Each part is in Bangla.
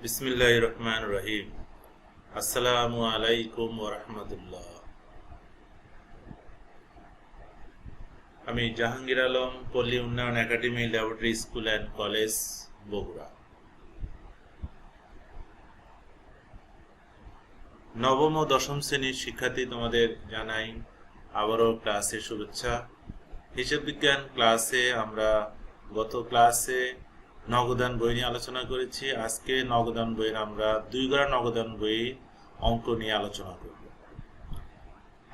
বিসমিল্লাহির রহমানির রহিম। আসসালামু আলাইকুম ওয়া রাহমাতুল্লাহ। আমি জাহাঙ্গীর আলম, পল্লী উন্নয়ন academy, laboratory school and college, Bogura. নবম ও দশম শ্রেণীর শিক্ষার্থী, তোমাদের জানাই আবারও ক্লাসের শুভেচ্ছা। হিসাব বিজ্ঞান ক্লাসে আমরা গত ক্লাসে নগদান বই নিয়ে আলোচনা করেছি। আজকে নগদান বইয়ের আমরা 2 গড়া নগদান বই অঙ্ক নিয়ে আলোচনা করব।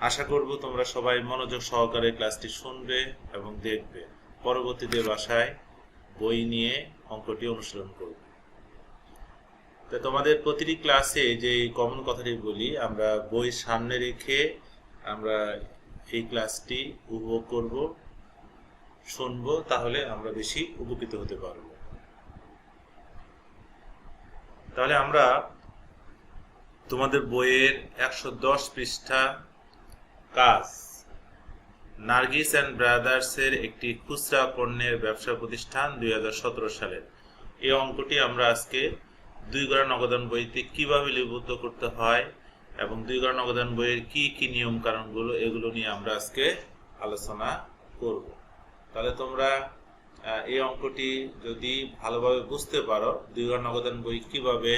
আশা করব তোমরা সবাই মনোযোগ সহকারে ক্লাসটি শুনবে এবং দেখবে। পরবর্তীতে বাসায় বই নিয়ে অঙ্কটি অনুশীলন করবে। তো তোমাদের প্রতিটি ক্লাসে যে কমন কথাটি বলি, আমরা বই সামনে রেখে আমরা এই ক্লাসটি উপভোগ করব, শুনবো, তাহলে আমরা বেশি উপকৃত হতে পারব। তাহলে আমরা তোমাদের বইয়ের 110 পৃষ্ঠা কাজ, নার্গিস অ্যান্ড ব্রাদার্সের একটি খুচরা পণ্যের ব্যবসা প্রতিষ্ঠান 2017 সালের এই অঙ্কটি আমরা আজকে 2 গড়া নগদান বইতে কিভাবে লিপিবদ্ধ করতে হয় এবং 2 গড়া নগদান বইয়ের কি কি নিয়ম কানুনগুলো, এগুলো নিয়ে আমরা আজকে আলোচনা করব। তাহলে তোমরা এই অঙ্কটি যদি ভালোভাবে বুঝতে পারো, 2 গড়া নগদান বই কিভাবে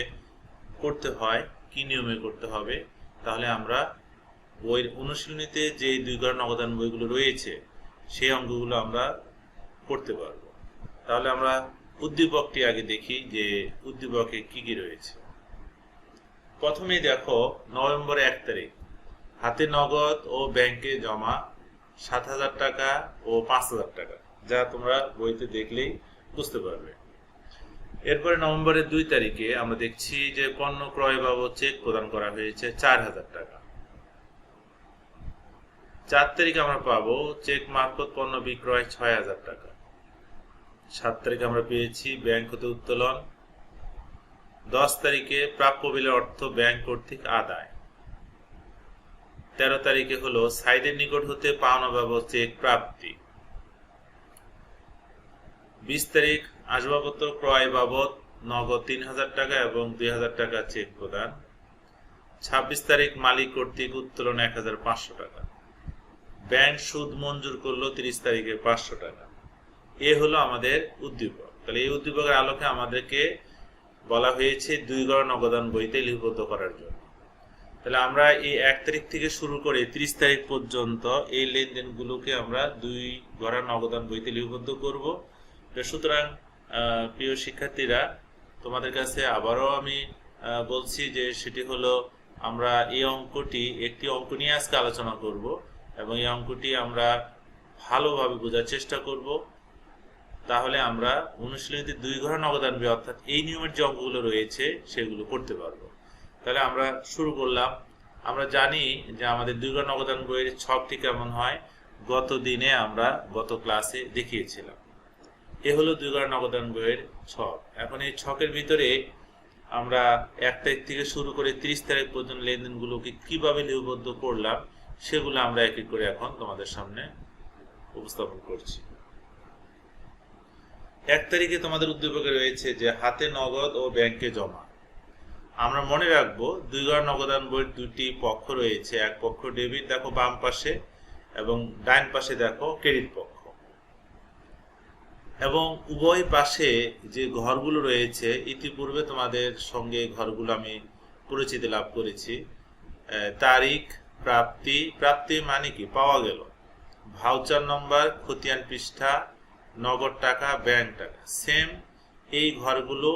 করতে হয়, কি নিয়মে করতে হবে, তাহলে আমরা বইয়ের অনুশীলনীতে যে 2 গড়া নগদান বইগুলো রয়েছে সেই অঙ্কগুলো আমরা করতে পারবো। তাহলে আমরা উদ্দীপকটি আগে দেখি যে উদ্দীপকে কি কি রয়েছে। প্রথমেই দেখো, নভেম্বর 1 তারিখ হাতে নগদ ও ব্যাংকে জমা 7,000 টাকা ও 5,000 টাকা, যা তোমরা বইতে দেখলেই বুঝতে পারবে। এরপরে নভেম্বরের 2 তারিখে আমরা দেখছি যে পণ্য ক্রয় বাবদ চেক প্রদান করা হয়েছে 4,000 টাকা। 4 তারিখে আমরা পাবো চেক মারফত পণ্য বিক্রয় 6,000 টাকা। 7 তারিখে আমরা পেয়েছি ব্যাংক হতে উত্তোলন। 10 তারিখে প্রাপ্য বিলের অর্থ ব্যাংক কর্তৃক আদায়। 13 তারিখে হলো সাইদের নিকট হতে পাওনা বাবদ চেক প্রাপ্তি। 20 তারিখ আসবাবপত্র ক্রয় বাবদ নগদ 3,000 টাকা এবং 2,000 টাকা চেক প্রদান। 26 তারিখ মালিক কর্তৃক উত্তোলন 1,500 টাকা। ব্যাংক সুদ মঞ্জুর করলো 30 তারিখে 500 টাকা। এ হলো আমাদের উদ্দীপক। তাহলে এই উদ্দীপকের আলোকে আমাদেরকে বলা হয়েছে 2 গড়া নগদান বইতে লিপিবদ্ধ করার জন্য। তাহলে আমরা এই 1 তারিখ থেকে শুরু করে 30 তারিখ পর্যন্ত এই লেনদেনগুলোকে আমরা 2 গড়া নগদান বইতে লিপিবদ্ধ করব। সুতরাং প্রিয় শিক্ষার্থীরা, তোমাদের কাছে আবারও আমি বলছি যে সেটি হলো, আমরা এই অঙ্কটি, একটি অঙ্ক নিয়ে আজকে আলোচনা করব এবং এই অঙ্কটি আমরা ভালোভাবে বোঝার চেষ্টা করব। তাহলে আমরা অনুশীলনীতে 2 গড়া নগদান বই, অর্থাৎ এই নিয়মের যে অঙ্কগুলো রয়েছে সেগুলো করতে পারবো। তাহলে আমরা শুরু করলাম। আমরা জানি যে আমাদের 2 গড়া নগদান বইয়ের ছকটি কেমন হয়, গত ক্লাসে দেখিয়েছিলাম। এ হলো 2 গড়া নগদান বইয়ের ছক। এখন এই ছকের ভিতরে আমরা 1 তারিখ থেকে শুরু করে 30 তারিখ পর্যন্ত লেনদেনগুলোকে কিভাবে লিপিবদ্ধ করলাম সেগুলো আমরা এক এক করে এখন তোমাদের সামনে উপস্থাপন করছি। 1 তারিখে তোমাদের উদ্দীপকে রয়েছে যে হাতে নগদ ও ব্যাংকে জমা। আমরা মনে রাখবো 2 গড়া নগদান বইয়ের 2টি পক্ষ রয়েছে। এক পক্ষ ডেবিট দেখো বাম পাশে, এবং ডান পাশে দেখো ক্রেডিট পক্ষ, এবং উভয় পাশে যে ঘরগুলো রয়েছে, ইতিপূর্বে তোমাদের সঙ্গে ঘরগুলো আমি পরিচিতি লাভ করেছি। তারিখ, প্রাপ্তি মানে কি, পাওয়া গেল, ভাউচার নম্বর, খতিয়ান পৃষ্ঠা, নগদ টাকা, ব্যাংক টাকা। সেম এই ঘরগুলো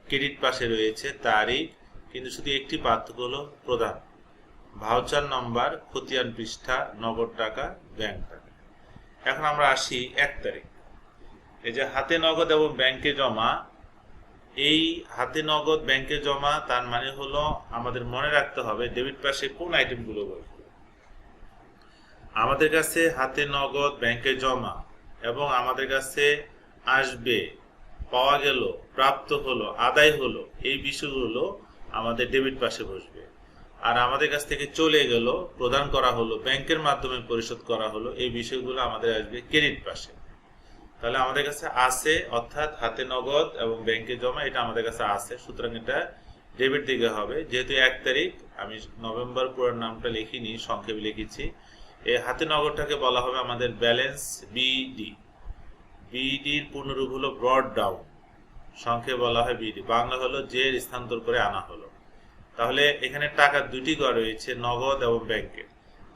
ক্রেডিট পাশে রয়েছে, তারিখ, কিন্তু শুধু একটি পার্থক্য হলো প্রদান, ভাউচার নম্বর, খতিয়ান পৃষ্ঠা, নগদ টাকা, ব্যাংক টাকা। এখন আমরা আসি 1 তারিখ। এই যে হাতে নগদ এবং ব্যাংকে জমা, এই হাতে নগদ ব্যাংকে জমা, তার মানে হলো আমাদের মনে রাখতে হবে ডেবিট পাশে কোন আইটেমগুলো বসবে। আমাদের কাছে হাতে নগদ ব্যাংকে জমা এবং আমাদের কাছে আসবে, পাওয়া গেল, প্রাপ্ত হলো, আদায় হলো, এই বিষয়গুলো আমাদের ডেবিট পাশে বসবে। আর আমাদের কাছ থেকে চলে গেল, প্রদান করা হলো, ব্যাংকের মাধ্যমে পরিশোধ করা হলো, এই বিষয়গুলো আমাদের আসবে ক্রেডিট পাশে। তাহলে আমাদের কাছে আছে, অর্থাৎ হাতে নগদ এবং ব্যাংকে জমা, এটা আমাদের কাছে আছে, সুতরাং এটা ডেবিট দিকে হবে। যেহেতু 1 তারিখ, আমি নভেম্বর পুরো নামটা লিখিনি, সংক্ষেপে লিখেছি। এই হাতে নগদটাকে বলা হবে আমাদের ব্যালেন্স বিডি। বিডির পূর্ণরূপ হলো ব্রড ডাউন, সংক্ষেপে বলা হয় বিডি, বাংলা হলো যে স্থানান্তর করে আনা হলো। তাহলে এখানে টাকা দুটি ঘর রয়েছে, নগদ এবং ব্যাংকের।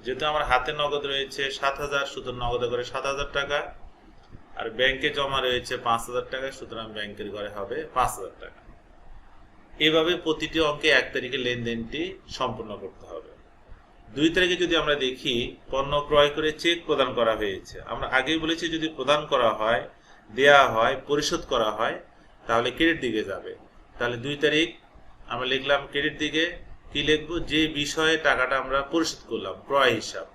যেহেতু আমার হাতে নগদ রয়েছে 7,000, সুতরাং নগদে করে 7,000 টাকা, আর ব্যাংকে জমা রয়েছে 5,000 টাকা, সুতরাং ব্যাংকের ঘরে হবে 5,000 টাকা। এভাবে প্রতিটি অঙ্কে 1 তারিখে লেনদেনটি সম্পূর্ণ করতে হবে। 2 তারিখে যদি আমরা দেখি, পণ্য ক্রয় করে চেক প্রদান করা হয়েছে। আমরা আগেই বলেছি যদি প্রদান করা হয়, দেয়া হয়, পরিশোধ করা হয়, তাহলে ক্রেডিট দিকে যাবে। তাহলে 2 তারিখ আমরা লিখলাম ক্রেডিট দিকে। কি লিখবো? যে বিষয়ে টাকাটা আমরা পরিশোধ করলাম, ক্রয় হিসাব।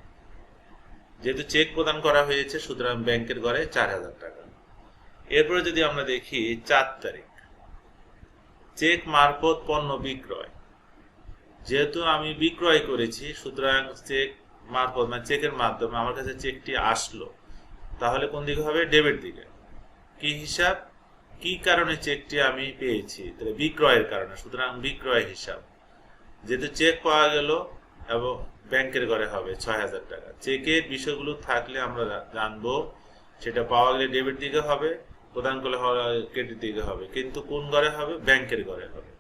যেহেতু চেক প্রদান করা হয়েছে, সুতরাং ব্যাংকের ঘরে 4,000 টাকা। এরপরে যদি আমরা দেখি 4 তারিখ, চেক মারফত পণ্য বিক্রয়। যেহেতু আমি বিক্রয় করেছি, সুতরাং চেক মারফত মানে চেকের মাধ্যমে আমার কাছে চেকটি আসলো, তাহলে কোন দিকে হবে? ডেবিট দিকে। কি হিসাব? কি কারণে চেকটি আমি পেয়েছি? তাহলে বিক্রয়ের কারণে, সুতরাং বিক্রয় হিসাব। যেহেতু চেক পাওয়া গেল এবং ব্যাংকের ঘরে হবে 6,000 টাকা। চেকের বিষয়গুলো থাকলে আমরা জানবো সেটা পাওয়া গেলে ডেবিট দিকে হবে, প্রদান করলে ক্রেডিট দিকে হবে, কিন্তু কোন ঘরে হবে? ব্যাংকের ঘরে হবে।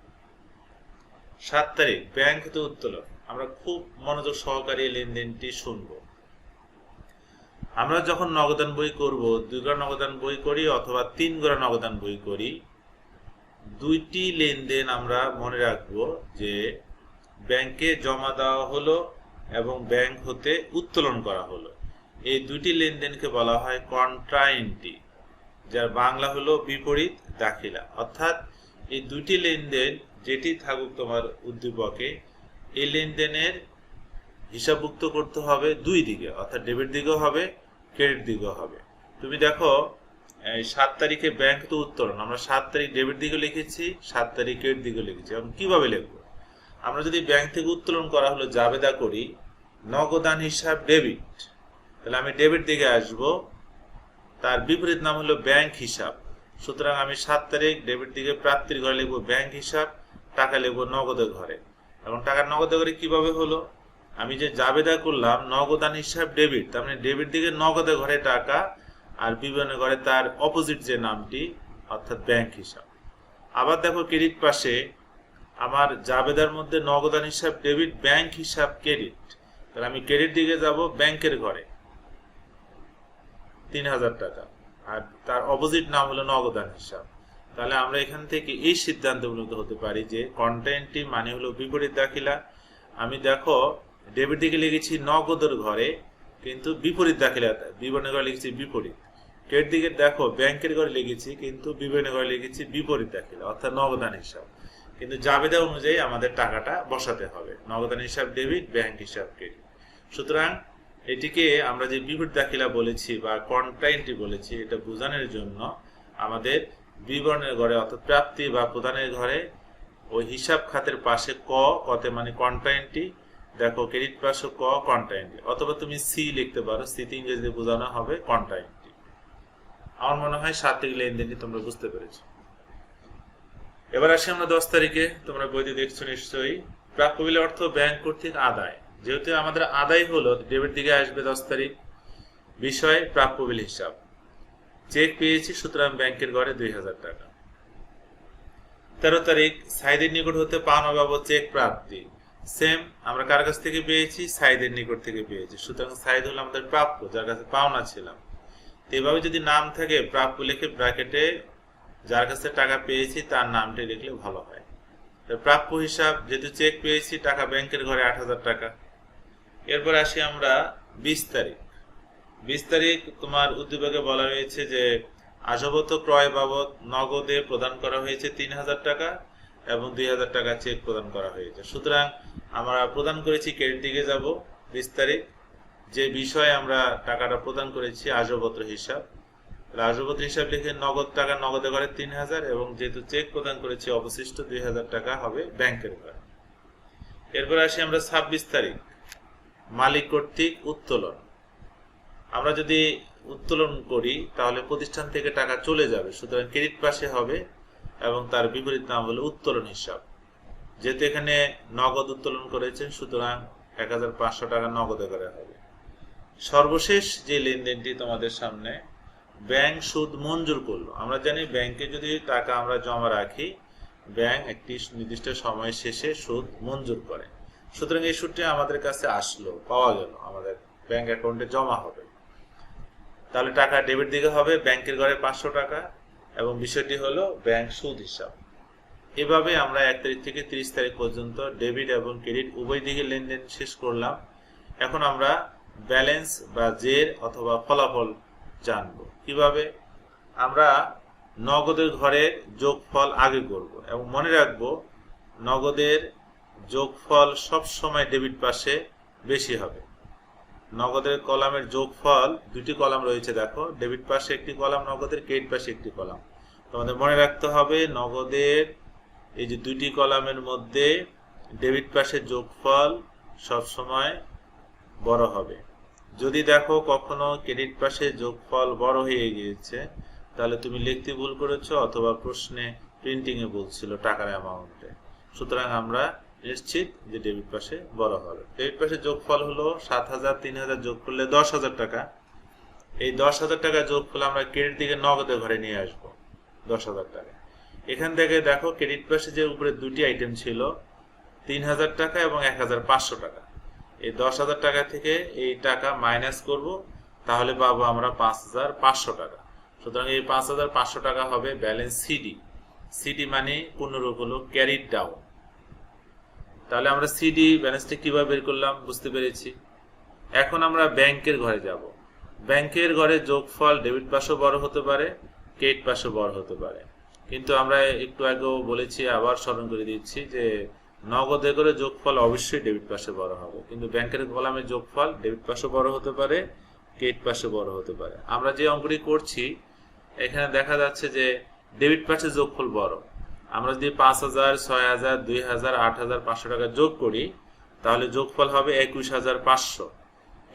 7 তারিখ, ব্যাংক হতে উত্তোলন। আমরা খুব মনোযোগ সহকারে লেনদেনটি শুনবো। আমরা যখন নগদান বই করব, 2 গড়া নগদান বই করি অথবা 3 গড়া নগদান বই করি, দুইটি লেনদেন আমরা মনে রাখবো যে ব্যাংকে জমা দেওয়া হলো এবং ব্যাংক হতে উত্তোলন করা হলো। এই দুটি লেনদেনকে বলা হয় কন্ট্রাইন্টি, যার বাংলা হলো বিপরীত দাখিলা। অর্থাৎ এই দুটি লেনদেন যেটি থাকুক তোমার উদ্দীপকে, এই লেনদেনের হিসাবভুক্ত করতে হবে 2 দিকে, অর্থাৎ ডেবিট দিকেও হবে, ক্রেডিট দিকেও হবে। তুমি দেখো 7 তারিখে ব্যাংক তো উত্তোলন, আমরা 7 তারিখ ডেবিট দিকে লিখেছি, 7 তারিখ ক্রেডিট দিকে লিখেছি। এখন কিভাবে লিখবো? আমরা যদি ব্যাংক থেকে উত্তোলন করা হলো জাবেদা করি, নগদান হিসাব ডেবিট, তাহলে আমি ডেবিট দিকে আসব, তার বিপরীত নাম হলো ব্যাংক হিসাব। সুতরাং আমি 7 তারিখ ডেবিট দিকে প্রাপ্তির ঘরে লিখবো ব্যাংক হিসাব, টাকা লিখবো নগদের ঘরে। এবং টাকা নগদের ঘরে কিভাবে হলো? আমি যে জাবেদা করলাম নগদান হিসাব ডেবিট, তার মানে ডেবিট দিকে নগদের ঘরে টাকা, আর বিবরণের ঘরে তার অপোজিট যে নামটি, অর্থাৎ ব্যাংক হিসাব। আবার দেখো ক্রেডিট পাশে আমার জাবেদার মধ্যে নগদান হিসাব ডেবিট, ব্যাংক হিসাব ক্রেডিট, তাহলে আমি ক্রেডিট দিকে যাব ব্যাংকের ঘরে 3,000 টাকা, আর তার অপোজিট নাম হলো নগদান হিসাব। তাহলে আমরা এখান থেকে এই সিদ্ধান্তে উপনীত হতে পারি যে কন্টেন্টটি মানে হলো বিপরীত দাখিলা। আমি দেখো ডেবিট দিকে লিখেছি নগদের ঘরে, কিন্তু বিপরীত দাখিলা বিবরণের ঘরে লিখেছি বিপরীত। ক্রেডিট দিকে দেখো ব্যাংকের ঘরে লিখেছি, কিন্তু বিবরণের ঘরে লিখেছি বিপরীত দাখিলা, অর্থাৎ নগদান হিসাব। কিন্তু জাবেদা অনুযায়ী আমাদের টাকাটা বসাতে হবে, নগদান হিসাব ডেবিট, ব্যাংক হিসাব ক্রেডিট। সুতরাং এটিকে আমরা যে বিপরীত দাখিলা বলেছি বা কন্ট্রাইন্টি বলেছি, এটা বোঝানোর জন্য আমাদের বিবরণের ঘরে অর্থাৎ প্রাপ্তি বা প্রদানের ঘরে ওই হিসাব খাতের পাশে কতে মানে কন্ট্রাইন্টি, দেখো ক্রেডিট পাশে কন্ট্রাইন্টি, অথবা তুমি সি লিখতে পারো, সিতে ইংরেজিতে বোঝানো হবে কন্ট্রাইন্টি। আমার মনে হয় 7 তারিখ লেনদেনটি তোমরা বুঝতে পেরেছো। এবার আসি আমরা 10 তারিখে, তোমরা বইতে দেখছো নিশ্চয়ই, প্রাপ্য বিল অর্থ ব্যাংক কর্তৃক আদায়। যেহেতু আমাদের আদায় হলো, ডেবিট দিকে আসবে 10 তারিখ, বিষয় প্রাপ্য বিল হিসাব। চেক পেয়েছি, সুতরাং ব্যাংকের ঘরে 2,000 টাকা। 13 তারিখ, সাইদের নিকট হতে পাওনা বাবদ চেক প্রাপ্তি। সেম, আমরা কার কাছ থেকে পেয়েছি? সাইদের নিকট থেকে পেয়েছি, সুতরাং সাইদ হলো আমাদের প্রাপ্য, যার কাছে পাওনা ছিলাম। এভাবে যদি নাম থাকে, প্রাপ্য লিখে ব্র্যাকেটে যার কাছে টাকা পেয়েছি তার নামটি লিখলে ভালো হয়। প্রাপ্য হিসাব, যেহেতু চেক পেয়েছি, টাকা ব্যাংকের ঘরে 8,000 টাকা। এরপর আসি আমরা 20 তারিখ। 20 তারিখ তোমার উদ্দীপকে বলা হয়েছে যে আসবাবপত্র ক্রয় বাবদ নগদে প্রদান করা হয়েছে 3,000 টাকা এবং 2,000 টাকা চেক প্রদান করা হয়েছে। সুতরাং আমরা প্রদান করেছি, ক্রেডিট দিকে যাব 20 তারিখ। যে বিষয়ে আমরা টাকাটা প্রদান করেছি আসবাবপত্র হিসাব, আসবাবপত্র হিসাব লিখে নগদ টাকা নগদে ঘরে 3,000, এবং যেহেতু চেক প্রদান করেছি অবশিষ্ট 2,000 টাকা হবে ব্যাংকের ঘরে। এরপর আসি আমরা 26 তারিখ, মালিক কর্তৃক উত্তোলন। আমরা যদি উত্তোলন করি তাহলে প্রতিষ্ঠান থেকে টাকা চলে যাবে, সুতরাং ক্রেডিট পাশে হবে এবং তার বিপরীত নাম হলো উত্তোলন হিসাব। যেহেতু এখানে নগদ উত্তোলন করেছেন, সুতরাং 1500 টাকা নগদে করে হবে। সর্বশেষ যে লেনদেনটি তোমাদের সামনে, ব্যাংক সুদ মঞ্জুর করলো। আমরা জানি ব্যাংকে যদি টাকা আমরা জমা রাখি, ব্যাংক একটি নির্দিষ্ট সময় শেষে সুদ মঞ্জুর করে। সুতরাং এই সুদটি আমাদের কাছে আসলো, পাওয়া গেল, আমাদের ব্যাংক অ্যাকাউন্টে জমা হবে। তাহলে টাকা ডেবিট দিকে হবে ব্যাংকের ঘরে 500 টাকা, এবং বিষয়টি হলো ব্যাংক সুদ হিসাব। এভাবে আমরা 1 তারিখ থেকে 30 তারিখ পর্যন্ত ডেবিট এবং ক্রেডিট উভয় দিকে লেনদেন শেষ করলাম। এখন আমরা ব্যালেন্স বা জের অথবা ফলাফল জানবো কিভাবে। আমরা নগদের ঘরের যোগফল আগে করব এবং মনে রাখবো নগদের যোগফল সব সময় ডেবিট পাশে বেশি হবে। নগদের কলামের যোগফল দুটি কলাম রয়েছে, দেখো, ডেবিট পাশে একটি কলাম নগদের, ক্রেডিট পাশে একটি কলাম। তোমাদের মনে রাখতে হবে নগদের এই যে দুটি কলামের মধ্যে ডেবিট পাশে যোগফল সব সময় বড় হবে। যদি দেখো কখনো ক্রেডিট পাশে যোগফল বড় হয়ে গিয়েছে, তাহলে তুমি লিখতে ভুল করেছো অথবা প্রশ্নে প্রিন্টিং এ বলছিল টাকার অ্যামাউন্টে। সুতরাং আমরা নিশ্চিত যে ডেবিট পাশে বড় হবে। ডেবিট পাশে যোগফল হলো 7000 3000 যোগ করলে 10,000 টাকা। এই 10,000 টাকা যোগফল আমরা ক্রেডিট দিকে নগদের ঘরে নিয়ে আসবো 10,000 টাকা। এখান থেকে দেখো ক্রেডিট পাশে যে উপরে দুটি আইটেম ছিল 3000 টাকা এবং 1500 টাকা, এই 10,000 টাকা থেকে এই টাকা মাইনাস করব, তাহলে পাবো আমরা 5500 টাকা। সুতরাং এই 5500 টাকা হবে ব্যালেন্স সিডি। সিডি মানে পূর্ণরূপ হলো ক্যারিড ডাউন। তাহলে আমরা সিডি ব্যালেন্সটা কিভাবে বের করলাম বুঝতে পেরেছি। এখন আমরা ব্যাংকের ঘরে যাব। ব্যাংকের ঘরে যোগফল ডেবিট পাশও বড় হতে পারে, ক্রেডিট পাশও বড় হতে পারে, কিন্তু আমরা একটু আগেও বলেছি, আবার স্মরণ করে দিচ্ছি যে নগদে করে যোগফল অবশ্যই ডেবিট পাশে বড় হবে, কিন্তু ব্যাংকের কলামের যোগফল ডেবিট পাশে বড় হতে পারে, ক্রেডিট পাশে বড় হতে পারে। আমরা যে অঙ্কটি করছি এখানে দেখা যাচ্ছে যে ডেবিট পাশে যোগফল বড়। আমরা যদি 5000 6000 2000 8500 টাকা যোগ করি তাহলে যোগফল হবে 21500।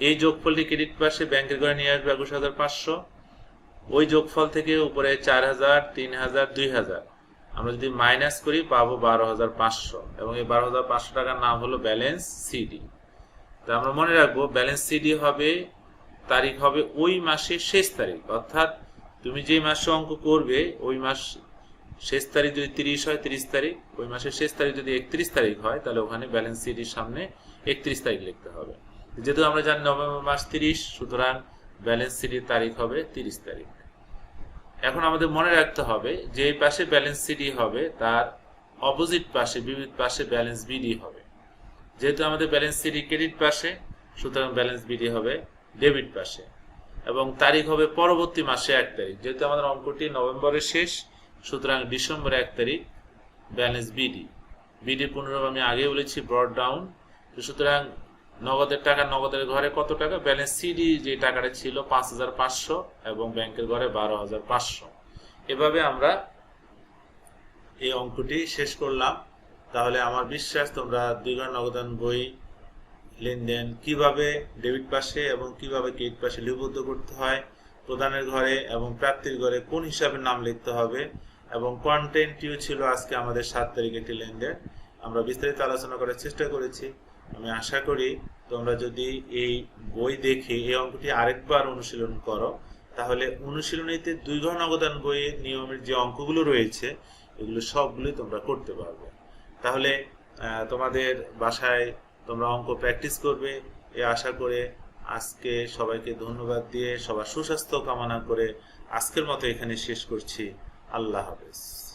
এই যোগফলটি ক্রেডিট পাশে ব্যাংকের ঘরে নিয়ে আসবে 21500। ওই যোগফল থেকে উপরে 4000 3000 2000 আমরা যদি মাইনাস করি পাবো 12500, এবং এই 12500 টাকার নাম হলো ব্যালেন্স সিডি। তো আমরা মনে রাখবো ব্যালেন্স সিডি হবে, তারিখ হবে ওই মাসের শেষ তারিখ, অর্থাৎ তুমি যে মাসে অঙ্ক করবে ওই মাস শেষ তারিখ যদি 30 হয় 30 তারিখ, ওই মাসের শেষ তারিখ যদি 31 তারিখ হয় তাহলে ওখানে ব্যালেন্স সিডির সামনে 31 তারিখ লিখতে হবে। যেহেতু আমরা জানি নভেম্বর মাস 30, সুতরাং ব্যালেন্স সিডির তারিখ হবে 30 তারিখ। এখন আমাদের মনে রাখতে হবে যে এই পাশে ব্যালেন্স সিডি হবে তার অপোজিট পাশে বিপরীত পাশে ব্যালেন্স বিডি হবে। যেহেতু আমাদের ব্যালেন্স সিডি ক্রেডিট পাশে, সুতরাং ব্যালেন্স বিডি হবে ডেবিট পাশে, এবং তারিখ হবে পরবর্তী মাসে 1 তারিখ। যেহেতু আমাদের অঙ্কটি নভেম্বরের শেষ, সুতরাং ডিসেম্বর 1 তারিখ ব্যালেন্স বিডি। বিডি পুনরায় আমি আগে বলেছি ব্রড ডাউন। সুতরাং নগদের টাকা নগদের ঘরে কত টাকা, ব্যালেন্স সিডি যে টাকাটা ছিল 5500 এবং ব্যাংকের ঘরে 12500। এভাবে আমরা এই অঙ্কটি শেষ করলাম। তাহলে আমার বিশ্বাস তোমরা দুই ঘর নগদান বই লেনদেন কিভাবে ডেবিট পাশে এবং কিভাবে ক্রেডিট পাশে লিপিবদ্ধ করতে হয়, প্রদানের ঘরে এবং প্রাপ্তির ঘরে কোন হিসাবে নাম লিখতে হবে, এবং কন্টেন্টটিও ছিল আজকে আমাদের 7 তারিখে একটি লেনদেন। আমরা বিস্তারিত আলোচনা করার চেষ্টা করেছি। আমি আশা করি তোমরা যদি এই বই দেখে এই অঙ্কটি আরেকবার অনুশীলন করো, তাহলে অনুশীলনীতে দুই ঘর নগদান বইয়ের নিয়মের যে অঙ্কগুলো রয়েছে এগুলো সবগুলোই তোমরা করতে পারবে। তাহলে তোমাদের বাসায় তোমরা অঙ্ক প্র্যাকটিস করবে এই আশা করে আজকে সবাইকে ধন্যবাদ দিয়ে সবার সুস্বাস্থ্য কামনা করে আজকের মতো এখানে শেষ করছি। আল্লাহ হাফেজ।